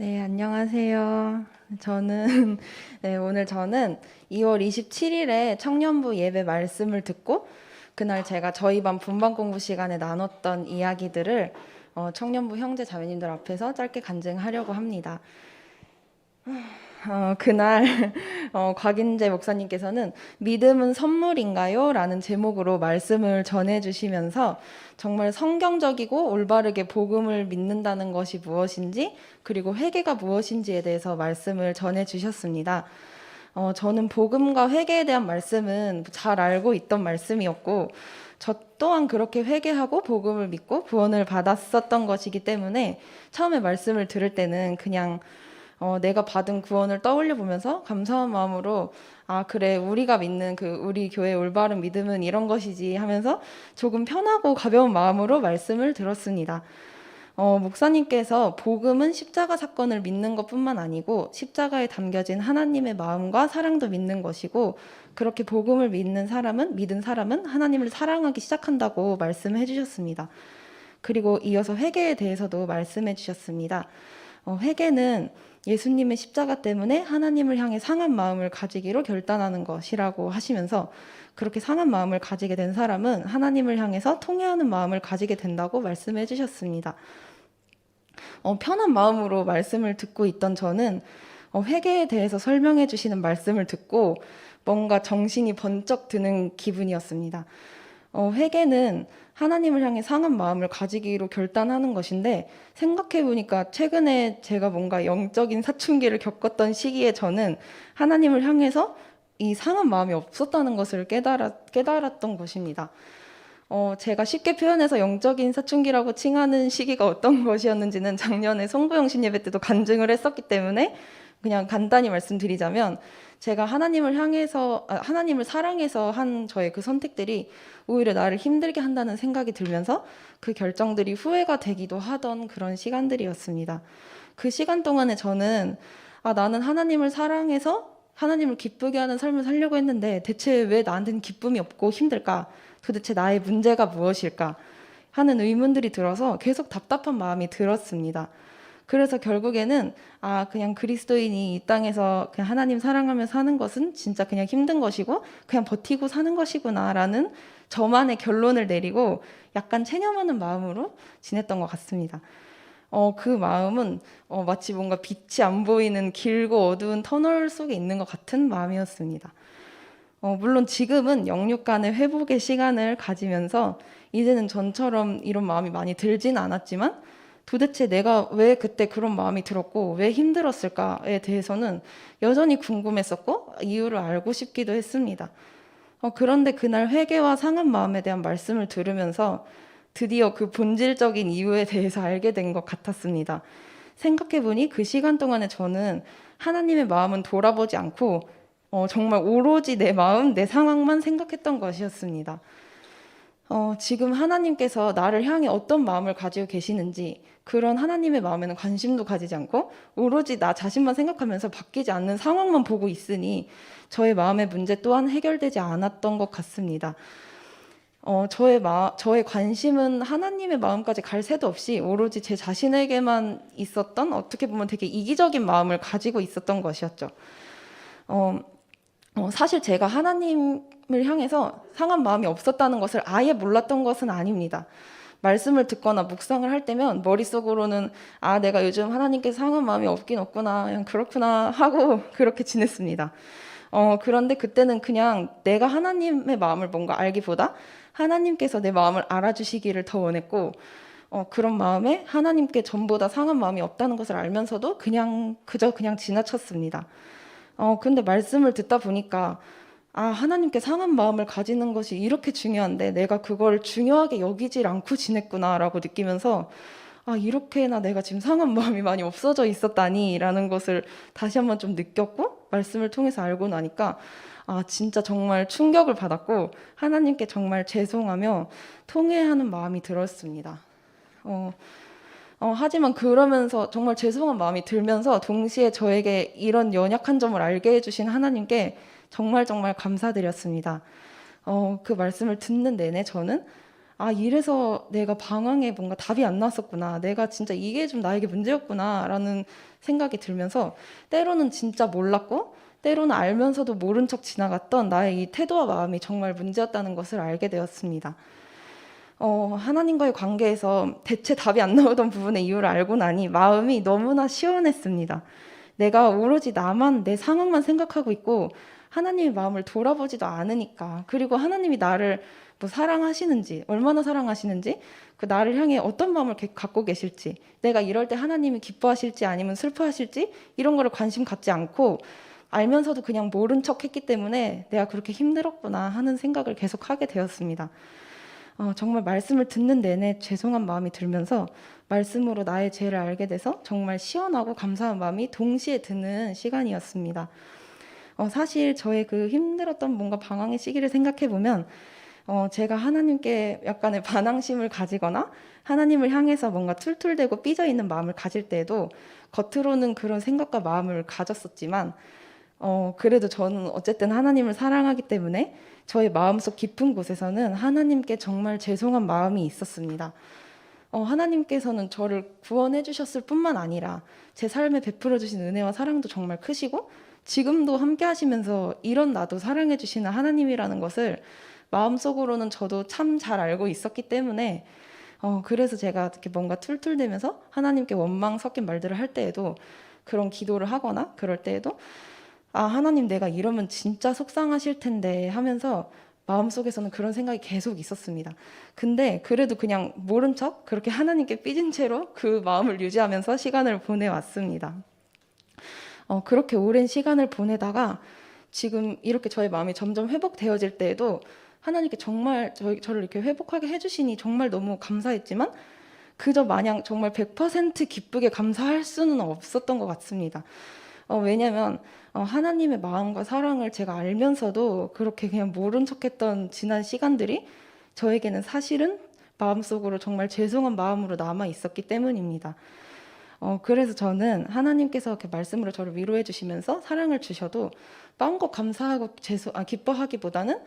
네, 안녕하세요. 저는, 오늘 저는 2월 27일에 청년부 예배 말씀을 듣고, 그날 제가 저희 반 분반 공부 시간에 나눴던 이야기들을 청년부 형제 자매님들 앞에서 짧게 간증하려고 합니다. 그날 곽인재 목사님께서는 믿음은 선물인가요? 라는 제목으로 말씀을 전해주시면서 정말 성경적이고 올바르게 복음을 믿는다는 것이 무엇인지, 그리고 회개가 무엇인지에 대해서 말씀을 전해주셨습니다. 저는 복음과 회개에 대한 말씀은 잘 알고 있던 말씀이었고, 저 또한 그렇게 회개하고 복음을 믿고 구원을 받았었던 것이기 때문에 처음에 말씀을 들을 때는 그냥 내가 받은 구원을 떠올려 보면서 감사한 마음으로 아, 그래, 우리가 믿는 우리 교회의 올바른 믿음은 이런 것이지 하면서 조금 편하고 가벼운 마음으로 말씀을 들었습니다. 목사님께서 복음은 십자가 사건을 믿는 것뿐만 아니고 십자가에 담겨진 하나님의 마음과 사랑도 믿는 것이고, 그렇게 복음을 믿는 사람은, 믿은 사람은 하나님을 사랑하기 시작한다고 말씀해 주셨습니다. 그리고 이어서 회개에 대해서도 말씀해 주셨습니다. 회개는 예수님의 십자가 때문에 하나님을 향해 상한 마음을 가지기로 결단하는 것이라고 하시면서, 그렇게 상한 마음을 가지게 된 사람은 하나님을 향해서 통회하는 마음을 가지게 된다고 말씀해 주셨습니다. 편한 마음으로 말씀을 듣고 있던 저는 회개에 대해서 설명해 주시는 말씀을 듣고 뭔가 정신이 번쩍 드는 기분이었습니다. 회개는 하나님을 향해 상한 마음을 가지기로 결단하는 것인데, 생각해보니까 최근에 제가 뭔가 영적인 사춘기를 겪었던 시기에 저는 하나님을 향해서 이 상한 마음이 없었다는 것을 깨달았던 것입니다. 제가 쉽게 표현해서 영적인 사춘기라고 칭하는 시기가 어떤 것이었는지는 작년에 송부영신 예배 때도 간증을 했었기 때문에 그냥 간단히 말씀드리자면, 제가 하나님을 사랑해서 한 저의 그 선택들이 오히려 나를 힘들게 한다는 생각이 들면서 그 결정들이 후회가 되기도 하던 그런 시간들이었습니다. 그 시간 동안에 저는 나는 하나님을 사랑해서 하나님을 기쁘게 하는 삶을 살려고 했는데 대체 왜 나한테는 기쁨이 없고 힘들까? 도대체 나의 문제가 무엇일까? 하는 의문들이 들어서 계속 답답한 마음이 들었습니다. 그래서 결국에는 그냥 그리스도인이 이 땅에서 그냥 하나님 사랑하며 사는 것은 진짜 그냥 힘든 것이고 그냥 버티고 사는 것이구나라는 저만의 결론을 내리고 약간 체념하는 마음으로 지냈던 것 같습니다. 그 마음은 마치 뭔가 빛이 안 보이는 길고 어두운 터널 속에 있는 것 같은 마음이었습니다. 물론 지금은 영육 간의 회복의 시간을 가지면서 이제는 전처럼 이런 마음이 많이 들진 않았지만, 도대체 내가 왜 그때 그런 마음이 들었고 왜 힘들었을까에 대해서는 여전히 궁금했었고 이유를 알고 싶기도 했습니다. 그런데 그날 회개와 상한 마음에 대한 말씀을 들으면서 드디어 그 본질적인 이유에 대해서 알게 된 것 같았습니다. 생각해보니 그 시간 동안에 저는 하나님의 마음은 돌아보지 않고 정말 오로지 내 마음, 내 상황만 생각했던 것이었습니다. 지금 하나님께서 나를 향해 어떤 마음을 가지고 계시는지, 그런 하나님의 마음에는 관심도 가지지 않고 오로지 나 자신만 생각하면서 바뀌지 않는 상황만 보고 있으니 저의 마음의 문제 또한 해결되지 않았던 것 같습니다. 저의 관심은 하나님의 마음까지 갈 새도 없이 오로지 제 자신에게만 있었던, 어떻게 보면 되게 이기적인 마음을 가지고 있었던 것이었죠. 사실 제가 하나님을 향해서 상한 마음이 없었다는 것을 아예 몰랐던 것은 아닙니다. 말씀을 듣거나 묵상을 할 때면 머릿속으로는 내가 요즘 하나님께 상한 마음이 없긴 없구나, 그냥 그렇구나 하고 그렇게 지냈습니다. 그런데 그때는 그냥 내가 하나님의 마음을 뭔가 알기보다 하나님께서 내 마음을 알아주시기를 더 원했고, 그런 마음에 하나님께 전보다 상한 마음이 없다는 것을 알면서도 그저 그냥 지나쳤습니다. 근데 말씀을 듣다 보니까 하나님께 상한 마음을 가지는 것이 이렇게 중요한데 내가 그걸 중요하게 여기질 않고 지냈구나라고 느끼면서 이렇게나 내가 지금 상한 마음이 많이 없어져 있었다니라는 것을 다시 한번 좀 느꼈고, 말씀을 통해서 알고 나니까 진짜 정말 충격을 받았고 하나님께 정말 죄송하며 통회하는 마음이 들었습니다. 하지만 그러면서 정말 죄송한 마음이 들면서 동시에 저에게 이런 연약한 점을 알게 해주신 하나님께 정말 정말 감사드렸습니다. 그 말씀을 듣는 내내 저는 아, 이래서 내가 방황에 뭔가 답이 안 나왔었구나. 내가 진짜 이게 좀 나에게 문제였구나라는 생각이 들면서 때로는 진짜 몰랐고 때로는 알면서도 모른 척 지나갔던 나의 이 태도와 마음이 정말 문제였다는 것을 알게 되었습니다. 하나님과의 관계에서 대체 답이 안 나오던 부분의 이유를 알고 나니 마음이 너무나 시원했습니다. 내가 오로지 나만 내 상황만 생각하고 있고 하나님의 마음을 돌아보지도 않으니까. 그리고 하나님이 나를 뭐 사랑하시는지, 얼마나 사랑하시는지, 그 나를 향해 어떤 마음을 갖고 계실지, 내가 이럴 때 하나님이 기뻐하실지 아니면 슬퍼하실지 이런 거를 관심 갖지 않고 알면서도 그냥 모른 척 했기 때문에 내가 그렇게 힘들었구나 하는 생각을 계속 하게 되었습니다. 정말 말씀을 듣는 내내 죄송한 마음이 들면서 말씀으로 나의 죄를 알게 돼서 정말 시원하고 감사한 마음이 동시에 드는 시간이었습니다. 사실 저의 그 힘들었던 뭔가 방황의 시기를 생각해 보면 제가 하나님께 약간의 반항심을 가지거나 하나님을 향해서 뭔가 툴툴대고 삐져 있는 마음을 가질 때에도 겉으로는 그런 생각과 마음을 가졌었지만 그래도 저는 어쨌든 하나님을 사랑하기 때문에 저의 마음속 깊은 곳에서는 하나님께 정말 죄송한 마음이 있었습니다. 하나님께서는 저를 구원해 주셨을 뿐만 아니라 제 삶에 베풀어 주신 은혜와 사랑도 정말 크시고 지금도 함께 하시면서 이런 나도 사랑해 주시는 하나님이라는 것을 마음속으로는 저도 참 잘 알고 있었기 때문에 그래서 제가 이렇게 뭔가 툴툴대면서 하나님께 원망 섞인 말들을 할 때에도 그런 기도를 하거나 그럴 때에도 아, 하나님 내가 이러면 진짜 속상하실 텐데 하면서 마음속에서는 그런 생각이 계속 있었습니다. 근데 그래도 그냥 모른 척 그렇게 하나님께 삐진 채로 그 마음을 유지하면서 시간을 보내왔습니다. 그렇게 오랜 시간을 보내다가 지금 이렇게 저의 마음이 점점 회복되어질 때에도 하나님께 정말 저를 이렇게 회복하게 해주시니 정말 너무 감사했지만 그저 마냥 정말 100% 기쁘게 감사할 수는 없었던 것 같습니다. 왜냐면 하나님의 마음과 사랑을 제가 알면서도 그렇게 그냥 모른 척했던 지난 시간들이 저에게는 사실은 마음속으로 정말 죄송한 마음으로 남아 있었기 때문입니다. 그래서 저는 하나님께서 이렇게 말씀으로 저를 위로해 주시면서 사랑을 주셔도 마음껏 감사하고 기뻐하기보다는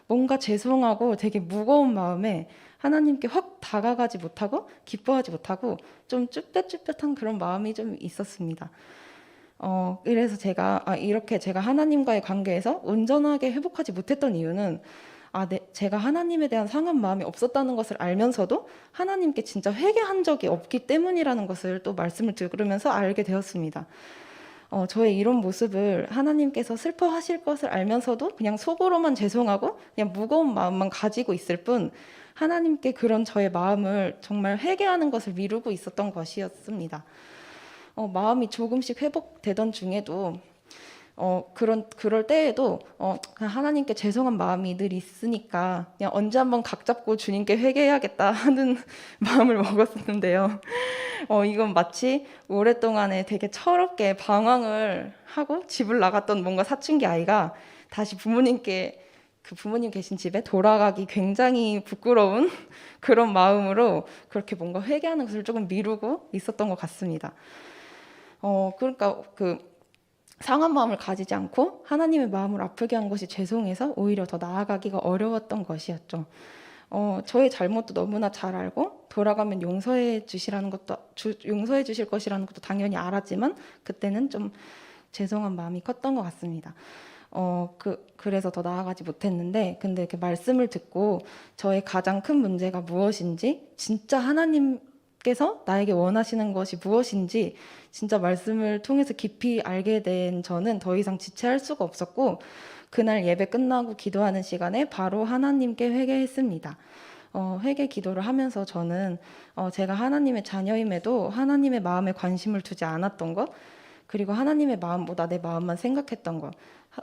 뭔가 죄송하고 되게 무거운 마음에 하나님께 확 다가가지 못하고 기뻐하지 못하고 좀 쭈뼛쭈뼛한 그런 마음이 좀 있었습니다. 그래서 이렇게 제가 하나님과의 관계에서 온전하게 회복하지 못했던 이유는 제가 하나님에 대한 상한 마음이 없었다는 것을 알면서도 하나님께 진짜 회개한 적이 없기 때문이라는 것을 또 말씀을 들으면서 알게 되었습니다. 저의 이런 모습을 하나님께서 슬퍼하실 것을 알면서도 그냥 속으로만 죄송하고 그냥 무거운 마음만 가지고 있을 뿐 하나님께 그런 저의 마음을 정말 회개하는 것을 미루고 있었던 것이었습니다. 마음이 조금씩 회복되던 중에도 그럴 때에도 그냥 하나님께 죄송한 마음이 늘 있으니까 그냥 언제 한번 각 잡고 주님께 회개해야겠다 하는 마음을 먹었었는데요. 이건 마치 오랫동안에 되게 철없게 방황을 하고 집을 나갔던 뭔가 사춘기 아이가 다시 부모님 계신 집에 돌아가기 굉장히 부끄러운 그런 마음으로 그렇게 뭔가 회개하는 것을 조금 미루고 있었던 것 같습니다. 그러니까 상한 마음을 가지지 않고 하나님의 마음을 아프게 한 것이 죄송해서 오히려 더 나아가기가 어려웠던 것이었죠. 저의 잘못도 너무나 잘 알고 돌아가면 용서해 주실 것이라는 것도 당연히 알았지만 그때는 좀 죄송한 마음이 컸던 것 같습니다. 그래서 더 나아가지 못했는데 근데 이렇게 말씀을 듣고 저의 가장 큰 문제가 무엇인지 진짜 하나님께서 나에게 원하시는 것이 무엇인지 진짜 말씀을 통해서 깊이 알게 된 저는 더 이상 지체할 수가 없었고 그날 예배 끝나고 기도하는 시간에 바로 하나님께 회개했습니다. 회개 기도를 하면서 저는 제가 하나님의 자녀임에도 하나님의 마음에 관심을 두지 않았던 것 그리고 하나님의 마음보다 내 마음만 생각했던 것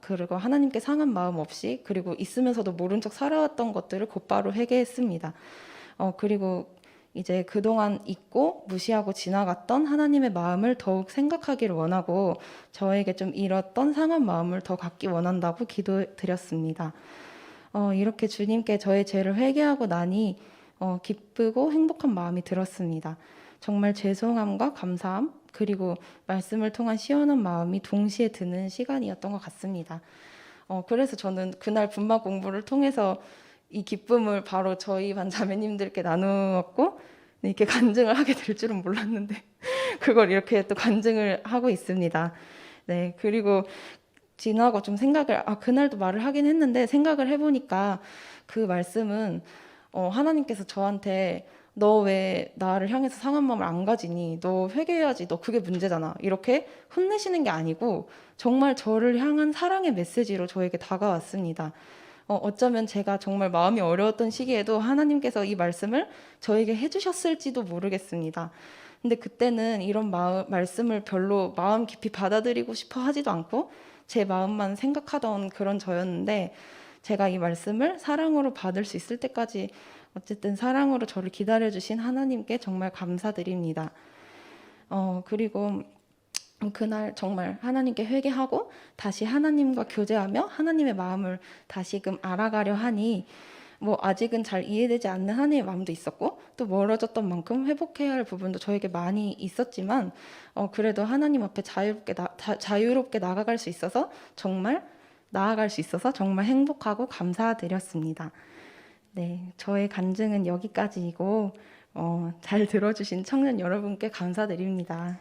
그리고 하나님께 상한 마음 없이 그리고 있으면서도 모른 척 살아왔던 것들을 곧바로 회개했습니다. 그리고 이제 그동안 잊고 무시하고 지나갔던 하나님의 마음을 더욱 생각하기를 원하고 저에게 좀 잃었던 상한 마음을 더 갖기 원한다고 기도드렸습니다. 이렇게 주님께 저의 죄를 회개하고 나니 기쁘고 행복한 마음이 들었습니다. 정말 죄송함과 감사함 그리고 말씀을 통한 시원한 마음이 동시에 드는 시간이었던 것 같습니다. 그래서 저는 그날 분만 공부를 통해서 이 기쁨을 바로 저희 반 자매님들께 나누었고 네, 이렇게 간증을 하게 될 줄은 몰랐는데 그걸 이렇게 또 간증을 하고 있습니다. 네, 그리고 지나고 좀 생각을 그날도 말을 하긴 했는데 생각을 해보니까 그 말씀은 하나님께서 저한테 너 왜 나를 향해서 상한 마음을 안 가지니? 너 회개해야지. 너 그게 문제잖아. 이렇게 혼내시는 게 아니고 정말 저를 향한 사랑의 메시지로 저에게 다가왔습니다. 어쩌면 제가 정말 마음이 어려웠던 시기에도 하나님께서 이 말씀을 저에게 해주셨을지도 모르겠습니다. 근데 그때는 이런 말씀을 별로 마음 깊이 받아들이고 싶어 하지도 않고 제 마음만 생각하던 그런 저였는데 제가 이 말씀을 사랑으로 받을 수 있을 때까지 어쨌든 사랑으로 저를 기다려주신 하나님께 정말 감사드립니다. 그리고 그날 정말 하나님께 회개하고 다시 하나님과 교제하며 하나님의 마음을 다시금 알아가려 하니 뭐 아직은 잘 이해되지 않는 하나님의 마음도 있었고 또 멀어졌던 만큼 회복해야 할 부분도 저에게 많이 있었지만 그래도 하나님 앞에 자유롭게 나아갈 수 있어서 정말 행복하고 감사드렸습니다. 네, 저의 간증은 여기까지이고 잘 들어주신 청년 여러분께 감사드립니다.